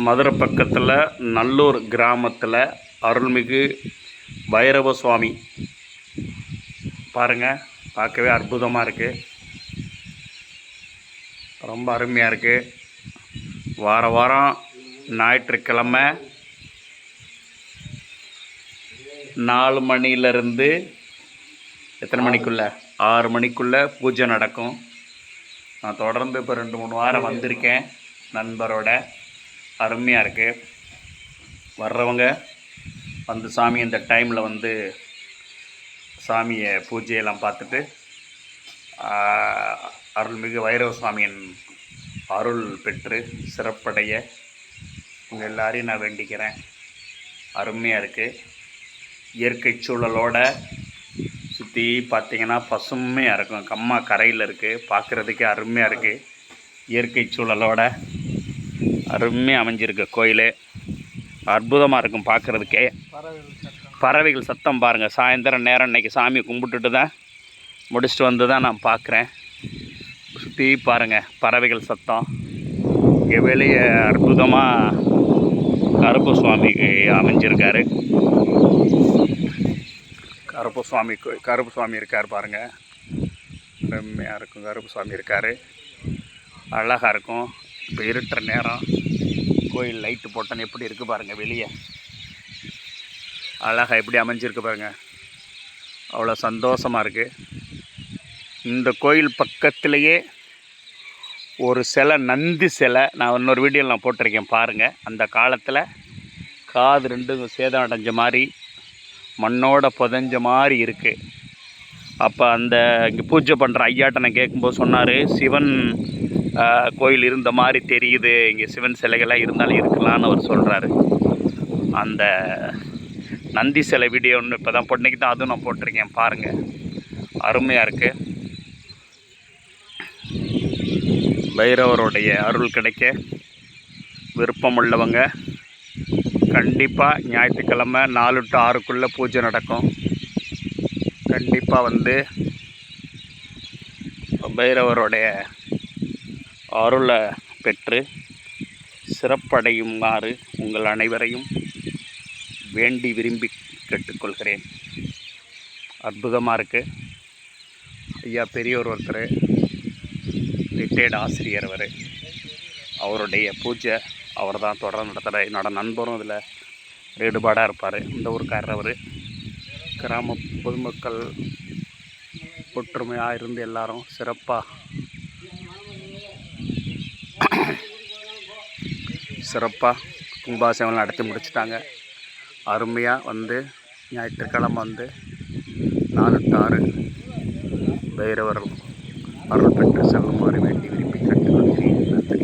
மதுரை பக்கத்தில் நல்லூர் கிராமத்தில் அருள்மிகு பைரவ சுவாமி பாருங்கள். பார்க்கவே அற்புதமாக இருக்குது, ரொம்ப அருமையாக இருக்குது. வாரம் ஞாயிற்றுக்கிழமை 4 மணிலேருந்து எத்தனை மணிக்குள்ளே 6 மணிக்குள்ளே பூஜை நடக்கும். நான் தொடர்ந்து இப்போ 2-3 வாரம் வந்திருக்கேன் நண்பரோட. அருமையாக இருக்குது. வர்றவங்க வந்து சாமி இந்த டைமில் வந்து சாமியை பூஜையெல்லாம் பார்த்துட்டு அருள்மிகு வைரவ சுவாமியின் அருள் பெற்று சிறப்படைய உங்கள் எல்லாரையும் நான் வேண்டிக்கிறேன். அருமையாக இருக்குது. இயற்கை சூழலோட சுற்றி பார்த்திங்கன்னா பசுமையாக இருக்கும். கம்மா கரையில் இருக்குது, பார்க்குறதுக்கே அருமையாக இருக்குது. இயற்கை சூழலோட அருமையாக அமைஞ்சிருக்கு கோயில். அற்புதமாக இருக்கும் பார்க்குறதுக்கே. பறவைகள் சத்தம் பாருங்கள். சாயந்தரம் நேரம் இன்றைக்கி சாமி கும்பிட்டுட்டு தான் முடிச்சுட்டு வந்து தான் நான் பார்க்குறேன். சுற்றி பாருங்கள், பறவைகள் சத்தம். இங்கே வெளியே அற்புதமாக கருப்பு சுவாமிக்கு அமைஞ்சிருக்காரு. கருப்பு சுவாமி இருக்கார் பாருங்கள். அருமையாக இருக்கும். கருப்பு சுவாமி இருக்கார், அழகாக இருக்கும். இப்போ இருட்டுற நேரம் கோயில் லைட்டு போட்டோன்னு எப்படி இருக்குது பாருங்கள். வெளியே அழகாக எப்படி அமைஞ்சிருக்கு பாருங்கள். அவ்வளோ சந்தோஷமாக இருக்குது. இந்த கோயில் பக்கத்துலேயே ஒரு சிலை, நந்தி சிலை, நான் இன்னொரு வீடியோவில் நான் போட்டிருக்கேன் பாருங்கள். அந்த காலத்தில் காது 2 சேதம் அடைஞ்ச மாதிரி மண்ணோட புதஞ்ச மாதிரி இருக்குது. அப்போ அந்த இங்கே பூஜை பண்ணுற ஐயாட்ட நான் கேட்கும்போது சொன்னார், சிவன் கோயில் இருந்த மாதிரி தெரியுது, இங்கே சிவன் சிலைகளாக இருந்தாலும் இருக்கலான்னு அவர் சொல்கிறாரு. அந்த நந்தி சிலை வீடியோ ஒன்று இப்போ தான் பொண்ணைக்கு தான் அதுவும் நான் போட்டிருக்கேன் பாருங்கள். அருமையாக இருக்குது. பைரவருடைய அருள் கிடைக்க விருப்பம் உள்ளவங்க கண்டிப்பாக ஞாயிற்றுக்கிழமை 4 to 6க்குள்ளே பூஜை நடக்கும். கண்டிப்பாக வந்து பைரவருடைய அருளை பெற்று சிறப்படையுமாறு உங்கள் அனைவரையும் வேண்டி விரும்பி கேட்டுக்கொள்கிறேன். அற்புதமாக இருக்குது. ஐயா பெரியவர் ஒருத்தர், ரிட்டையர்டு ஆசிரியர். அவருடைய பூஜை அவர் தான் தொடர்ந்து நடத்துகிற. என்னோடய நண்பரும் இதில் ஈடுபாடாக இருப்பார். இந்த ஊருக்காரர் அவர். கிராம பொதுமக்கள் ஒற்றுமையாக இருந்து எல்லாரும் சிறப்பாக கும்பாபிஷேகம் நடத்தி முடிச்சிட்டாங்க. அருமையாக வந்து ஞாயிற்றுக்கிழமை வந்து 4 to 6 பைரவர் அருள் பெற்று செல்லுமாறு வேண்டி விரும்பி கேட்டுக்கொள்கிறேன். நன்றி.